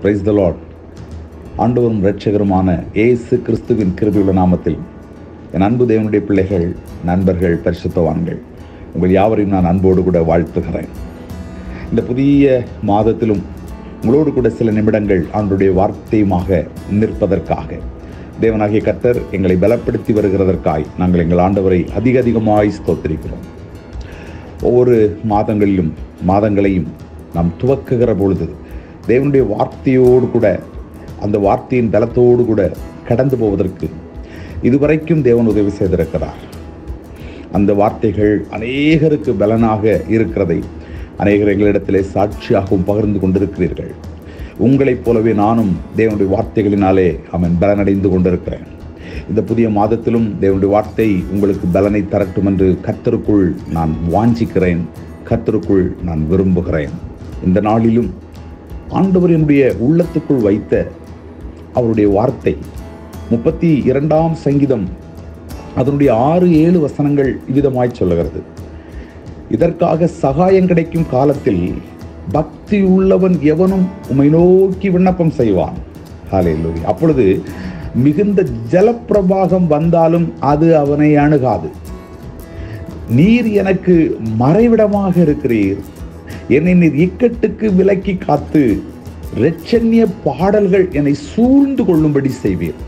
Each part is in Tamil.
Praise the Lord. ஆண்டவரும் இரட்சகருமான இயேசு கிறிஸ்துவின் கிருபையுள்ள நாமத்தில் என் அன்பு தேவனுடைய பிள்ளைகள், நண்பர்கள், பரிசுத்தவான்கள் உங்கள் யாவரையும் நான் அன்போடு கூட வாழ்த்துகிறேன். இந்த புதிய மாதத்திலும் உங்களோடு கூட சில நிமிடங்கள் ஆண்டவருடைய வார்த்தையுமாக நிற்பதற்காக தேவனாகிய கர்த்தர் எங்களை பலப்படுத்தி வருகிறதற்காய் நாங்கள் எங்கள் ஆண்டவரை அதிகமாய் ஸ்தோத்திரிக்கிறோம். ஒவ்வொரு மாதங்களையும் நாம் துவக்குகிற பொழுது தேவனுடைய வார்த்தையோடு கூட, அந்த வார்த்தையின் பலத்தோடு கூட கடந்து போவதற்கு இதுவரைக்கும் தேவன் உதவி செய்திருக்கிறார். அந்த வார்த்தைகள் அநேகருக்கு பலனாக இருக்கிறதை அநேகர் எங்களிடத்திலே சாட்சியாகவும் பகிர்ந்து கொண்டிருக்கிறீர்கள். உங்களைப் போலவே நானும் தேவனுடைய வார்த்தைகளினாலே பலனடைந்து கொண்டிருக்கிறேன். இந்த புதிய மாதத்திலும் தேவனுடைய வார்த்தை உங்களுக்கு பலனை தரட்டும் என்று கர்த்தருக்குள் நான் வாஞ்சிக்கிறேன், கர்த்தருக்குள் நான் விரும்புகிறேன். இந்த நாளிலும் ஆண்டவர் என்னுடைய உள்ளத்துக்குள் வைத்த அவருடைய வார்த்தை 32ஆம் சங்கீதம் அதனுடைய 6-7 வசனங்கள் இவ்விதமாய் சொல்லுகிறது. இதற்காக சகாயம் கிடைக்கும் காலத்தில் பக்தி உள்ளவன் எவனும் உம்மை நோக்கி விண்ணப்பம் செய்வான். ஹல்லேலூயா. அப்பொழுது மிகுந்த ஜலப்பிரவாகம் வந்தாலும் அது அவனை அணுகாது. நீர் எனக்கு மறைவிடமாக இருக்கிறீர், என்னை நீர் இக்கட்டுக்கு விலக்கி காத்து இரட்சண்ய பாடல்கள் என்னை சூழ்ந்து கொள்ளும்படி செய்வீர்.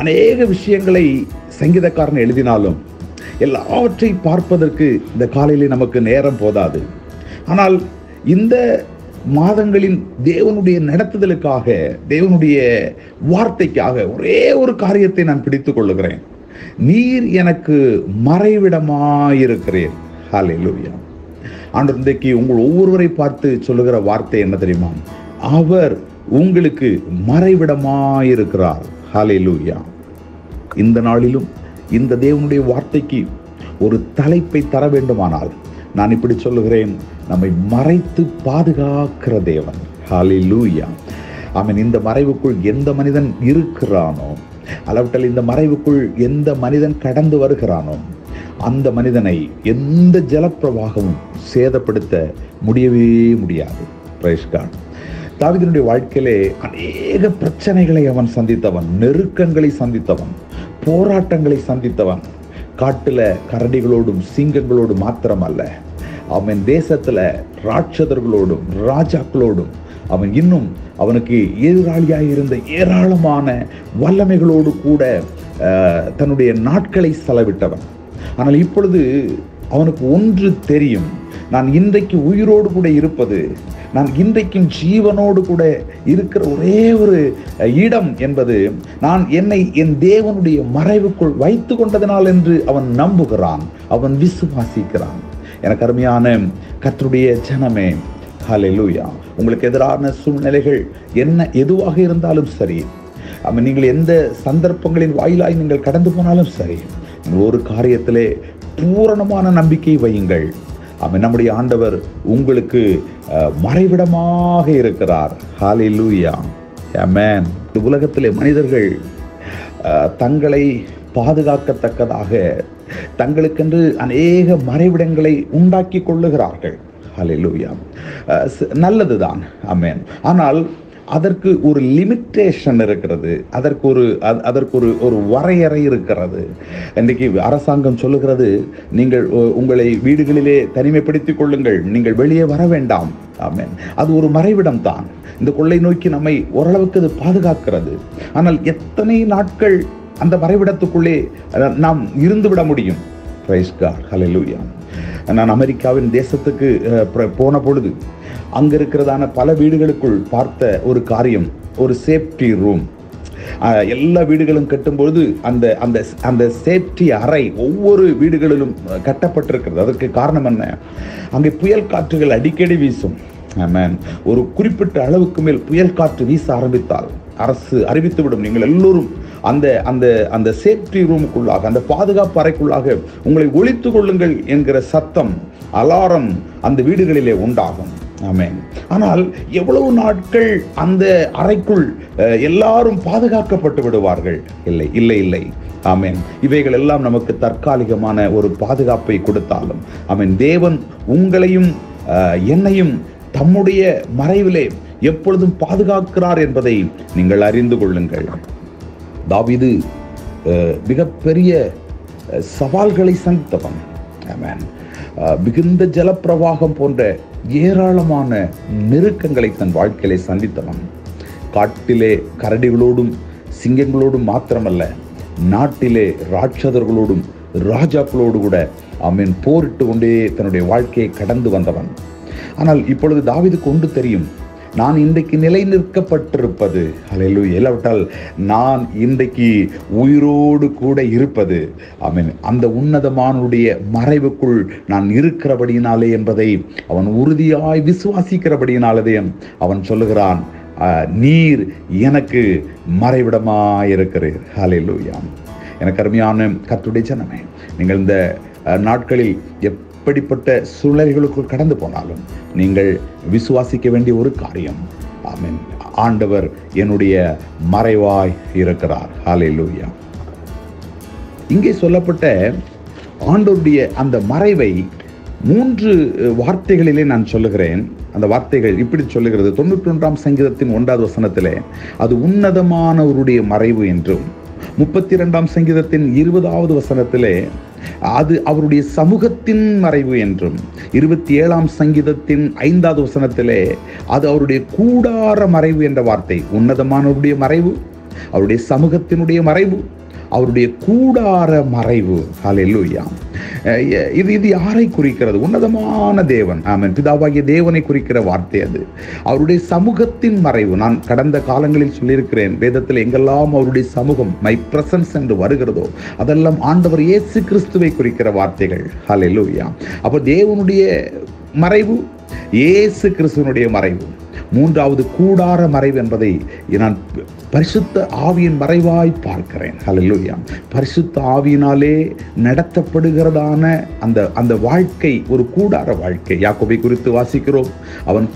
அநேக விஷயங்களை சங்கீதக்காரன் எழுதினாலும் எல்லாவற்றை பார்ப்பதற்கு இந்த காலையிலே நமக்கு நேரம் போதாது. ஆனால் இந்த மாதங்களின் தேவனுடைய நடத்துதலுக்காக, தேவனுடைய வார்த்தைக்காக ஒரே ஒரு காரியத்தை நான் பிடித்துக் கொள்ளுகிறேன். நீர் எனக்கு மறைவிடமாயிருக்கிறீர். ஹல்லேலூயா. ஆண்டவர் இன்றைக்கு உங்கள் ஒவ்வொருவரை பார்த்து சொல்லுகிற வார்த்தை என்ன தெரியுமா? அவர் உங்களுக்கு மறைவிடமாயிருக்கிறார். ஹல்லேலூயா. இந்த நாளிலும் இந்த தேவனுடைய வார்த்தைக்கு ஒரு தலைப்பை தர வேண்டுமானால் நான் இப்படி சொல்லுகிறேன், நம்மை மறைத்து பாதுகாக்கிற தேவன். ஹல்லேலூயா. ஆமென். இந்த மறைவுக்குள் எந்த மனிதன் இருக்கிறானோ, அளவட்டல் இந்த மறைவுக்குள் எந்த மனிதன் கடந்து வருகிறானோ, அந்த மனிதனை எந்த ஜலப்பிரவாகமும் சேதப்படுத்த முடியவே முடியாது. Price God. தாவீதினுடைய வாழ்க்கையிலே அநேக பிரச்சனைகளை அவன் சந்தித்தவன், நெருக்கங்களை சந்தித்தவன், போராட்டங்களை சந்தித்தவன். காட்டுல கரடிகளோடும் சிங்கங்களோடும் மாத்திரமல்ல, அவன் தேசத்துல ராட்சதர்களோடும் ராஜாக்களோடும், அவன் இன்னும் அவனுக்கு எதிராளியாக இருந்த ஏராளமான வல்லமைகளோடு கூட தன்னுடைய நாட்களை செலவிட்டவன். ஆனால் இப்பொழுது அவனுக்கு ஒன்று தெரியும், நான் இன்றைக்கு உயிரோடு கூட இருப்பது, நான் இன்றைக்கும் ஜீவனோடு கூட இருக்கிற ஒரே ஒரு இடம் என்பது நான் என்னை என் தேவனுடைய மறைவுக்குள் வைத்து கொண்டதனால் என்று அவன் நம்புகிறான், அவன் விசுவாசிக்கிறான். எனக்கு அருமையான கர்த்தருடைய ஜனமே, ஹல்லேலூயா. உங்களுக்கு எதிரான சூழ்நிலைகள் எதுவாக இருந்தாலும் சரி, நீங்கள் எந்த சந்தர்ப்பங்களின் வாயிலாய் நீங்கள் கடந்து போனாலும் சரி, ஒரு காரியத்திலே பூரணமான நம்பிக்கை வையுங்கள். நம்முடைய ஆண்டவர் உங்களுக்கு மறைவிடமாக இருக்கிறார். ஹல்லேலூயா. ஆமென். இந்த உலகத்திலே மனிதர்கள் தங்களை பாதுகாக்கத்தக்கதாக தங்களுக்கென்று அநேக மறைவிடங்களை உண்டாக்கி கொள்ளுகிறார்கள். ஹல்லேலூயா. நல்லதுதான். ஆமென். ஆனால் அதற்கு ஒரு லிமிட்டேஷன் இருக்கிறது, அதற்கு ஒரு வரையறை இருக்கிறது. இன்றைக்கு அரசாங்கம் சொல்லுகிறது, நீங்கள் உங்களை வீடுகளிலே தனிமைப்படுத்திக் கொள்ளுங்கள், நீங்கள் வெளியே வர வேண்டாம். ஆமென். அது ஒரு மறைவிடம் தான். இந்த கொள்ளை நோக்கி நம்மை ஓரளவுக்கு அது பாதுகாக்கிறது. ஆனால் எத்தனை நாட்கள் அந்த மறைவிடத்துக்குள்ளே நாம் இருந்து விட முடியும்? Praise God. ஹல்லேலூயா. நான் அமெரிக்காவின் தேசத்துக்கு போன பொழுது அங்க இருக்கிறதான பல வீடுகளுக்குள் பார்த்த ஒரு காரியம், ஒரு சேஃப்டி ரூம். எல்லா வீடுகளும் கட்டும்பொழுது அந்த சேஃப்டி அறை ஒவ்வொரு வீடுகளிலும் கட்டப்பட்டிருக்கிறது. அதற்கு காரணம் என்ன? அங்கே புயல் காற்றுகள் அடிக்கடி வீசும். ஆமென். ஒரு குறிப்பிட்ட அளவுக்கு மேல் புயல் காற்று வீச ஆரம்பித்தால் அரசு அறிவித்துவிடும், நீங்கள் எல்லோரும் அந்த சேஃப்டி ரூமுக்குள்ளாக, அந்த பாதுகாப்பு அறைக்குள்ளாக உங்களை ஒளித்து கொள்ளுங்கள் என்கிற சத்தம், அலாரம் அந்த வீடுகளிலே உண்டாகும். ஆமென். ஆனால் எவ்வளவு நாட்கள் அந்த அறைக்குள் எல்லாரும் பாதுகாக்கப்பட்டு விடுவார்கள்? இல்லை இல்லை இல்லை. ஆமென். இவைகள் எல்லாம் நமக்கு தற்காலிகமான ஒரு பாதுகாப்பை கொடுத்தாலும், ஆமென், தேவன் உங்களையும் என்னையும் தம்முடைய மறைவிலே எப்பொழுதும் பாதுகாக்கிறார் என்பதை நீங்கள் அறிந்து கொள்ளுங்கள். தாவீது மிகப்பெரிய சவால்களை சந்தித்தவன். ஆமென். மிகுந்த ஜலப்பிரவாகம் போன்ற ஏராளமான நெருக்கங்களை தன் வாழ்க்கையிலே சந்தித்தவன். காட்டிலே கரடிகளோடும் சிங்கங்களோடும் மாத்திரமல்ல, நாட்டிலே ராட்சதர்களோடும் ராஜாக்களோடு கூட ஆமென் போரிட்டு கொண்டே தன்னுடைய வாழ்க்கையை கடந்து வந்தவன். ஆனால் இப்பொழுது தாவீதுக்கு ஒன்று தெரியும், நான் இன்றைக்கு நிலை நிற்கப்பட்டிருப்பது, ஹல்லேலூயா, இல்லாவிட்டால் நான் இன்றைக்கு உயிரோடு கூட இருப்பது ஆமென் அந்த உன்னதமானுடைய மறைவுக்குள் நான் இருக்கிறபடியினாலே என்பதை அவன் உறுதியாய் விசுவாசிக்கிறபடியினாலே அவன் சொல்லுகிறான், நீர் எனக்கு மறைவிடமாயிருக்கிறீர். ஹல்லேலூயா. எனக்கு அருமையான கர்த்தருடைய ஜனமே, நீங்கள் இந்த நாட்களில் எப்படிப்பட்ட சூழ்நிலைகளுக்குள் கடந்து போனாலும் நீங்கள் விசுவாசிக்க வேண்டிய ஒரு காரியம், ஆமென், ஆண்டவர் என்னுடைய மறைவாய் இருக்கிறார். ஹல்லேலூயா. இங்கே சொல்லப்பட்ட ஆண்டவருடைய அந்த மறைவை 3 வார்த்தைகளிலே நான் சொல்லுகிறேன். அந்த வார்த்தைகள் இப்படி சொல்லுகிறது. 91ஆம் சங்கீதத்தின் 1வது வசனத்திலே அது உன்னதமானவருடைய மறைவு என்றும், 32ஆம் சங்கீதத்தின் 20வது வசனத்திலே அது அவருடைய சமூகத்தின் மறைவு என்றும், 27ஆம் சங்கீதத்தின் 5வது வசனத்திலே அது அவருடைய கூடார மறைவு என்ற வார்த்தை. உன்னதமானவருடைய மறைவு, அவருடைய சமூகத்தினுடைய மறைவு, அவருடைய கூடார மறைவு. ஹல்லேலூயா. இது யாரை குறிக்கிறது? உன்னதமான தேவன், ஆமென், பிதாவாகிய தேவனை குறிக்கிற வார்த்தை அது. அவருடைய சமூகத்தின் மறைவு. நான் கடந்த காலங்களில் சொல்லியிருக்கிறேன், வேதத்தில் எங்கெல்லாம் அவருடைய சமூகம், மை பிரசன்ஸ் என்று வருகிறதோ அதெல்லாம் ஆண்டவர் இயேசு கிறிஸ்துவை குறிக்கிற வார்த்தைகள். ஹல்லேலூயா. அப்போ தேவனுடைய மறைவு, இயேசு கிறிஸ்துவனுடைய மறைவு. 3வது கூடார மறைவு என்பதை நான் பரிசுத்த ஆவியின் மறைவாய் பார்க்கிறேன். ஹல்லேலூயா. பரிசுத்த ஆவியினாலே நடத்தப்படுகிறதான அந்த வாழ்க்கை ஒரு கூடார வாழ்க்கை. யாக்கோபை குறித்து வாசிக்கிறோம், அவன்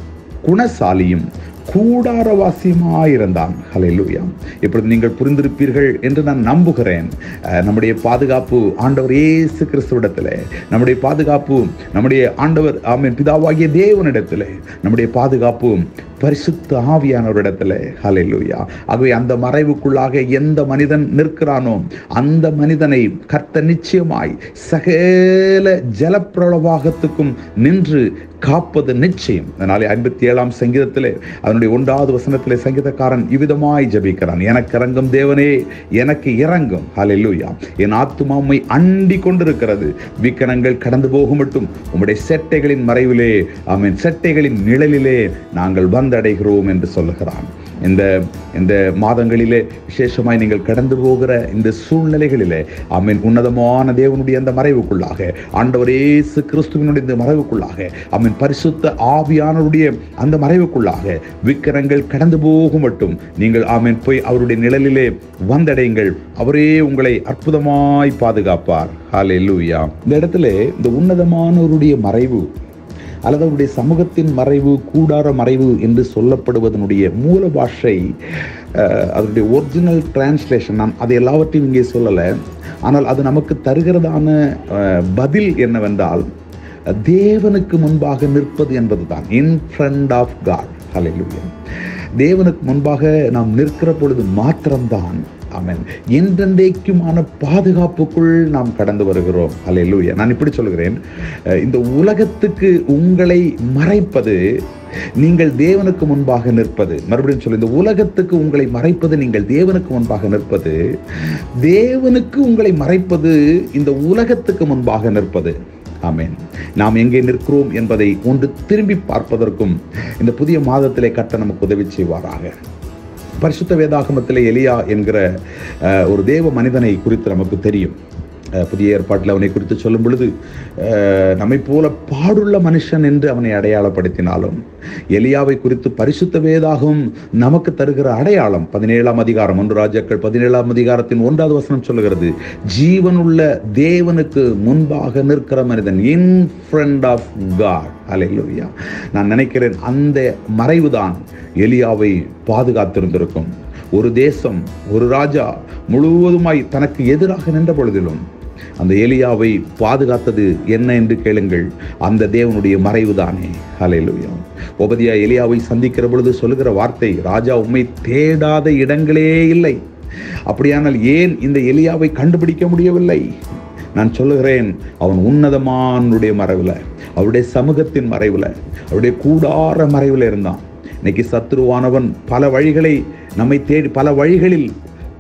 குணசாலியும் கூடாரவாசியுமாயிருந்தான். ஹல்லேலூயா. இப்பொழுது நீங்கள் புரிந்திருப்பீர்கள் என்று நான் நம்புகிறேன். நம்முடைய பாதுகாப்பு ஆண்டவர் இயேசு கிறிஸ்துவிடத்திலே, நம்முடைய பாதுகாப்பு நம்முடைய ஆண்டவர் ஆமென் பிதாவாகிய தேவனிடத்திலே, நம்முடைய பாதுகாப்பு பரிசுத்த ஆவியானவரிடத்திலே. ஹல்லேலூயா. ஆகவே அந்த மறைவுக்குள்ளாக எந்த மனிதன் நிற்கிறானோ அந்த மனிதனை கர்த்தர் நிச்சயமாய் சகல ஜலப்பிரவாகத்துக்கும் நின்று காப்பது நிச்சயம். அதனாலே 57ஆம் சங்கீதத்திலே அதனுடைய 1வது வசனத்திலே சங்கீதக்காரன் இவ்விதமாய் ஜெபிக்கிறான், எனக்கு இறங்கும் தேவனே, எனக்கு இறங்கும். ஹல்லேலூயா. என் ஆத்துமா உம்மை அண்டி கொண்டிருக்கிறது, விக்கனங்கள் கடந்து போகும் மட்டும் உம்முடைய செட்டைகளின் மறைவிலே, ஆமென், செட்டைகளின் நிழலிலே நாங்கள் வந்தடைகிறோம் என்று சொல்லுகிறான். இந்த மாதங்களிலே விசேஷமாய் நீங்கள் கடந்து போகிற இந்த சூழ்நிலைகளிலே ஆமென் உன்னதமான தேவனுடைய அந்த மறைவுக்குள்ளாக, ஆண்டவர் இயேசு கிறிஸ்துவினுடைய இந்த மறைவுக்குள்ளாக, ஆமென் பரிசுத்த ஆவியானவருடைய அந்த மறைவுக்குள்ளாக விக்கிரங்கள் கடந்து போகும் மட்டும் நீங்கள் ஆமென் போய் அவருடைய நிழலிலே வந்தடையுங்கள். அவரே உங்களை அற்புதமாய் பாதுகாப்பார். ஹல்லேலூயா. இந்த இடத்துல இந்த உன்னதமானவருடைய மறைவு அல்லது அவருடைய சமூகத்தின் மறைவு, கூடார மறைவு என்று சொல்லப்படுவதனுடைய மூல பாஷை, அதனுடைய ஒரிஜினல் டிரான்ஸ்லேஷன், நான் அதை எல்லாவற்றையும் இங்கே சொல்லலை. ஆனால் அது நமக்கு தருகிறதான பதில் என்னவென்றால், தேவனுக்கு முன்பாக நிற்பது என்பதுதான். In front of God. Hallelujah. தேவனுக்கு முன்பாக நாம் நிற்கிற பொழுது மாத்திரம்தான் ஆமென் என்றென்றைக்குமான பாதுகாப்புக்குள் நாம் கடந்து வருகிறோம். ஹல்லேலூயா. நான் இப்படி சொல்கிறேன், இந்த உலகத்துக்கு உங்களை மறைப்பது நீங்கள் தேவனுக்கு முன்பாக நிற்பது. மறுபடியும் சொல்லு, இந்த உலகத்துக்கு உங்களை மறைப்பது நீங்கள் தேவனுக்கு முன்பாக நிற்பது, தேவனுக்கு உங்களை மறைப்பது இந்த உலகத்துக்கு முன்பாக நிற்பது. ஆமென். நாம் எங்கே நிற்கிறோம் என்பதை ஒன்று திரும்பி பார்ப்பதற்கும் இந்த புதிய மாதத்திலே கர்த்தர் நமக்கு உதவி செய்வாராக. பரிசுத்த வேதாகமத்திலே எலியா என்கிற ஒரு தேவ மனிதனை குறித்து நமக்கு தெரியும். புதிய ஏற்பாட்டில் அவனை குறித்து சொல்லும் பொழுது நம்மை போல பாடுள்ள மனுஷன் என்று அவனை அடையாளப்படுத்தினாலும், எலியாவை குறித்து பரிசுத்த வேதாகம் நமக்கு தருகிற அடையாளம் 17ஆம் அதிகாரம் 1 ராஜாக்கள் 17ஆம் அதிகாரத்தின் 1வது வசனம் சொல்லுகிறது, ஜீவனுள்ள தேவனுக்கு முன்பாக நிற்கிற மனிதன், இன் ஃப்ரண்ட் ஆஃப் காட். ஹல்லேலூயா. நான் நினைக்கிறேன் அந்த மறைவுதான் எலியாவை பாதுகாத்திருந்திருக்கும். ஒரு தேசம், ஒரு ராஜா முழுவதுமாய் தனக்கு எதிராக நின்ற பொழுதிலும் அந்த எலியாவை பாதுகாத்தது என்ன என்று கேளுங்கள், அந்த தேவனுடைய மறைவு தானே. ஹல்லேலூயா. ஓபதியா எலியாவை சந்திக்கிற பொழுது சொல்லுகிற வார்த்தை, ராஜா உம்மை தேடாத இடங்களே இல்லை. அப்படியானால் ஏன் இந்த எலியாவை கண்டுபிடிக்க முடியவில்லை? நான் சொல்லுகிறேன், அவன் உன்னதமானுடைய மறைவில், அவருடைய சமூகத்தின் மறைவில், அவருடைய கூடார மறைவில் இருந்தான். இன்னைக்கு சத்துருவானவன் பல வழிகளை நம்மை தேடி,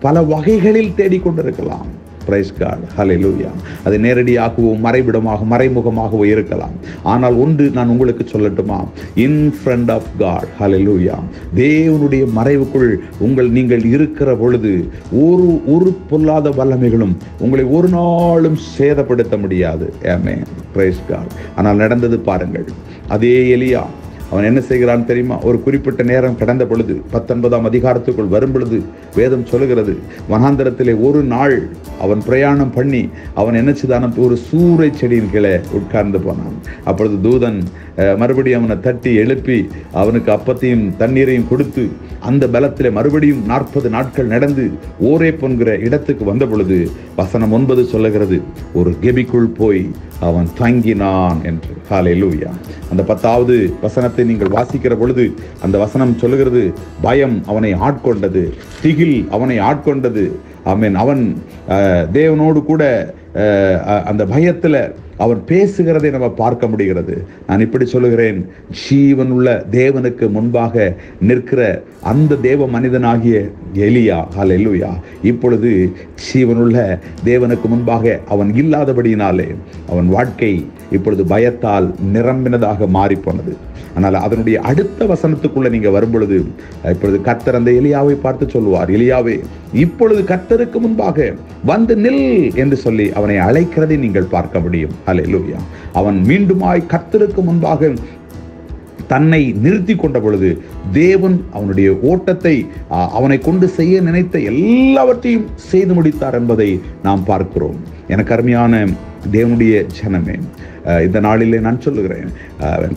பல வகைகளில் தேடிக்கொண்டிருக்கலாம். Price God. ஹல்லேலூயா. அது நேரடியாகவோ மறைவிடமாக மறைமுகமாகவோ இருக்கலாம். ஆனால் ஒன்று நான் உங்களுக்கு சொல்லட்டுமா, இன் ஃப்ரண்ட் ஆஃப் காட், ஹல்லேலூயா, தேவனுடைய மறைவுக்குள் நீங்கள் இருக்கிற பொழுது ஒரு பொல்லாத வல்லமைகளும் உங்களை ஒரு நாளும் சேதப்படுத்த முடியாது. ஆமென். Praise God. ஆனால் நடந்தது பாருங்கள். அதே எலியா அவன் என்ன செய்கிறான் தெரியுமா? ஒரு குறிப்பிட்ட நேரம் கடந்த பொழுது 19ஆம் அதிகாரத்துக்குள் வரும் பொழுது வேதம் சொல்லுகிறது, வனாந்தரத்திலே ஒரு நாள் அவன் பிரயாணம் பண்ணி அவன் என்ன செய்தான்? ஒரு சூறை செடியின் கீழே உட்கார்ந்து போனான். அப்பொழுது தூதன் மறுபடியும் அவனை தட்டி எழுப்பி அவனுக்கு அப்பத்தையும் தண்ணீரையும் கொடுத்து அந்த பலத்திலே மறுபடியும் 40 நாட்கள் நடந்து ஓரேப் என்கிற இடத்துக்கு வந்த பொழுது வசனம் 9 சொல்லுகிறது, ஒரு கெபிக்குள் போய் அவன் தங்கினான் என்று. ஹல்லேலூயா. அந்த 10வது வசனத்தை நீங்கள் வாசிக்கிற பொழுது அந்த வசனம் சொல்லுகிறது, பயம் அவனை ஆட்கொண்டது, திகில் அவனை ஆட்கொண்டது. ஆமென். அவன் தேவனோடு கூட அந்த பயத்தில் அவன் பேசுகிறதை நம்ம பார்க்க முடிகிறது. நான் இப்படி சொல்லுகிறேன், ஜீவனுள்ள தேவனுக்கு முன்பாக நிற்கிற அந்த தேவ மனிதனாகிய எலியா, ஹல்லேலூயா, இப்பொழுது ஜீவனுள்ள தேவனுக்கு முன்பாக அவன் இல்லாதபடியினாலே அவன் வாழ்க்கை இப்பொழுது பயத்தால் நிரம்பினதாக மாறிப்போனது. ஆனால் அதனுடைய அடுத்த வசனத்துக்குள்ள நீங்க வரும் பொழுது இப்பொழுது கர்த்தர் அந்த எலியாவை பார்த்து சொல்லுவார், எலியாவே, இப்பொழுது கர்த்தருக்கு முன்பாக வந்து நில் என்று சொல்லி அவனை அழைக்கிறதை நீங்கள் பார்க்க முடியும். ஹல்லேலூயா. அவன் மீண்டுமாய் கர்த்தருக்கு முன்பாக தன்னை நிறுத்தி கொண்ட பொழுது தேவன் அவனுடைய ஓட்டத்தை, அவனை கொண்டு செய்ய நினைத்த எல்லாவற்றையும் செய்து முடித்தார் என்பதை நாம் பார்க்கிறோம். எனக்கு அருமையான தேவனுடைய ஜனமே, இந்த நாளிலே நான் சொல்லுகிறேன்,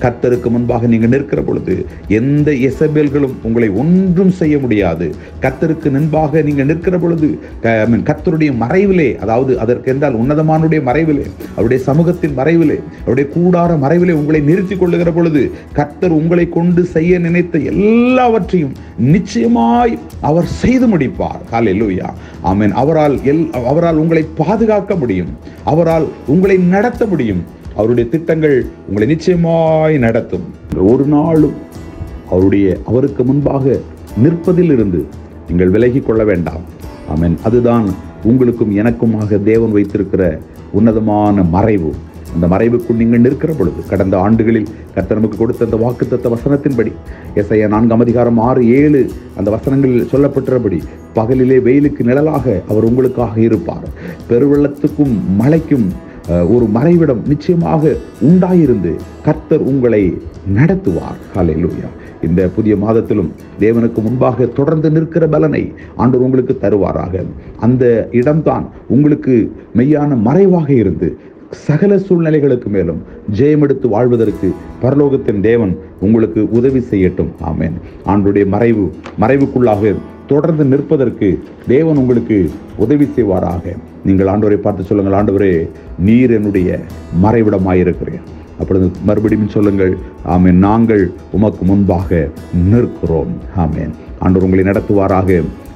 கர்த்தருக்கு முன்பாக நீங்கள் நிற்கிற பொழுது எந்த எசபேல்களும் உங்களை ஒன்றும் செய்ய முடியாது. கர்த்தருக்கு முன்பாக நீங்கள் நிற்கிற பொழுது கர்த்தருடைய மறைவிலே, அதாவது அதற்கு என்றால் உன்னதமானுடைய மறைவிலே, அவருடைய சமூகத்தின் மறைவிலே, அவருடைய கூடார மறைவிலே உங்களை நிறுத்தி கொள்ளுகிற பொழுது கர்த்தர் உங்களை கொண்டு செய்ய நினைத்த எல்லாவற்றையும் நிச்சயமாய் அவர் செய்து முடிப்பார். ஹல்லேலூயா. ஆமென். அவரால் உங்களை பாதுகாக்க முடியும், அவரால் உங்களை நடத்த முடியும். அவருடைய திட்டங்கள் உங்களை நிச்சயமாய் நடத்தும். ஒரு நாளும் அவருக்கு முன்பாக நிற்பதில் இருந்து நீங்கள் விலகி கொள்ள வேண்டாம். ஆமென். அதுதான் உங்களுக்கும் எனக்குமாக தேவன் வைத்திருக்கிற உன்னதமான மறைவு. அந்த மறைவுக்குள் நீங்கள் நிற்கிற பொழுது கடந்த ஆண்டுகளில் கர்த்தர் நமக்கு கொடுத்த அந்த வாக்குத்தத்த வசனத்தின்படி எசையா 4ஆம் அதிகாரம் 6, 7 அந்த வசனங்களில் சொல்லப்பட்டபடி பகலிலே வெயிலுக்கு நிழலாக அவர் உங்களுக்காக இருப்பார். பெருவெள்ளத்துக்கும் மழைக்கும் ஒரு மறைவிடம் நிச்சயமாக உண்டாயிருந்து கர்த்தர் உங்களை நடத்துவார். ஹல்லேலூயா. இந்த புதிய மாதத்திலும் தேவனுக்கு முன்பாக தொடர்ந்து நிற்கிற பலனை ஆண்டவர் உங்களுக்கு தருவாராக. அந்த இடம்தான் உங்களுக்கு மெய்யான மறைவாக இருந்து சகல சூழ்நிலைகளுக்கு மேலும் ஜெயமெடுத்து வாழ்வதற்கு பரலோகத்தின் தேவன் உங்களுக்கு உதவி செய்யட்டும். ஆமென். ஆண்டவருடைய மறைவுக்குள்ளாக தொடர்ந்து நிற்பதற்கு தேவன் உங்களுக்கு உதவி செய்வாராக. நீங்கள் ஆண்டவரை பார்த்து சொல்லுங்கள், ஆண்டவரே, நீர் என்னுடைய மறைவிடமாயிருக்கிறேன். அப்பொழுது மறுபடியும் சொல்லுங்கள், ஆமென், நாங்கள் உமக்கு முன்பாக நிற்கிறோம். ஆமென். ஆண்டவர் உங்களை நடத்துவாராக,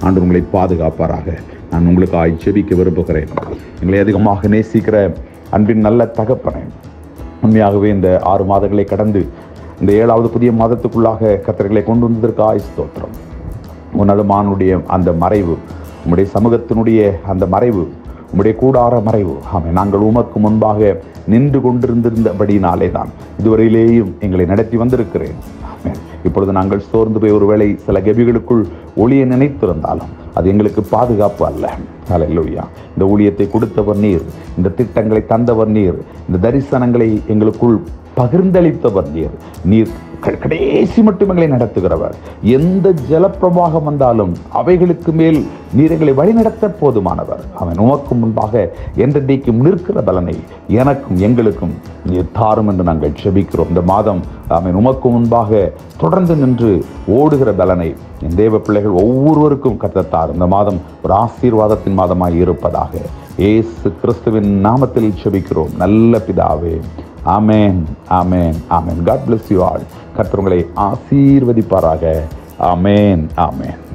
ஆண்டவர் உங்களை பாதுகாப்பாராக. நான் உங்களுக்கு ஜெபிக்க விரும்புகிறேன். எங்களை அதிகமாக நேசிக்கிற அன்பின் நல்ல தகப்பனே, உண்மையாகவே இந்த 6 மாதங்களை கடந்து இந்த 7வது புதிய மாதத்துக்குள்ளாக கர்த்தர்களை கொண்டு வந்ததற்கு ஸ்தோத்திரம். உன்னதமானுடைய அந்த மறைவு, உம்முடைய சமூகத்தினுடைய அந்த மறைவு, உம்முடைய கூடார மறைவு, ஆமென், நாங்கள் உமக்கு முன்பாக நின்று கொண்டிருந்தபடினாலே தான் இதுவரையிலேயும் எங்களை நடத்தி வந்திருக்கிறேன். ஆமென். இப்பொழுது நாங்கள் சோர்ந்து போய் ஒருவேளை சில கெபிகளுக்குள் ஒளியை நினைத்திருந்தாலும் அது எங்களுக்கு பாதுகாப்பு அல்ல. ஹல்லேலூயா. இந்த ஊழியத்தை கொடுத்தவர் நீர், இந்த திட்டங்களை தந்தவர் நீர், இந்த தரிசனங்களை எங்களுக்குள் பகிர்ந்தளித்தவர் நீர் கடைசி மட்டும் எங்களை நடத்துகிறவர். எந்த ஜலப்பிரவாகம் வந்தாலும் அவைகளுக்கு மேல் நீர் எங்களை வழிநடத்த போதுமானவர். அவன் உமக்கு முன்பாக என்றைக்கும் நிற்கிற பலனை எனக்கும் எங்களுக்கும் நீர் தாரும் என்று நாங்கள் ஜெபிக்கிறோம். இந்த மாதம் அவன் உமக்கு முன்பாக தொடர்ந்து நின்று ஓடுகிற பலனை என் தேவ பிள்ளைகள் ஒவ்வொருவருக்கும் கர்த்தர் தாரும். இந்த மாதம் ஒரு ஆசீர்வாதத்தின் மாதமாய் இருப்பதாக இயேசு கிறிஸ்துவின் நாமத்தில் ஜெபிக்கிறோம் நல்ல பிதாவே. ஆமென், ஆமென், ஆமென். God bless you all. கர்த்தர் உங்களை ஆசீர்வதிப்பாராக. ஆமென், ஆமென்.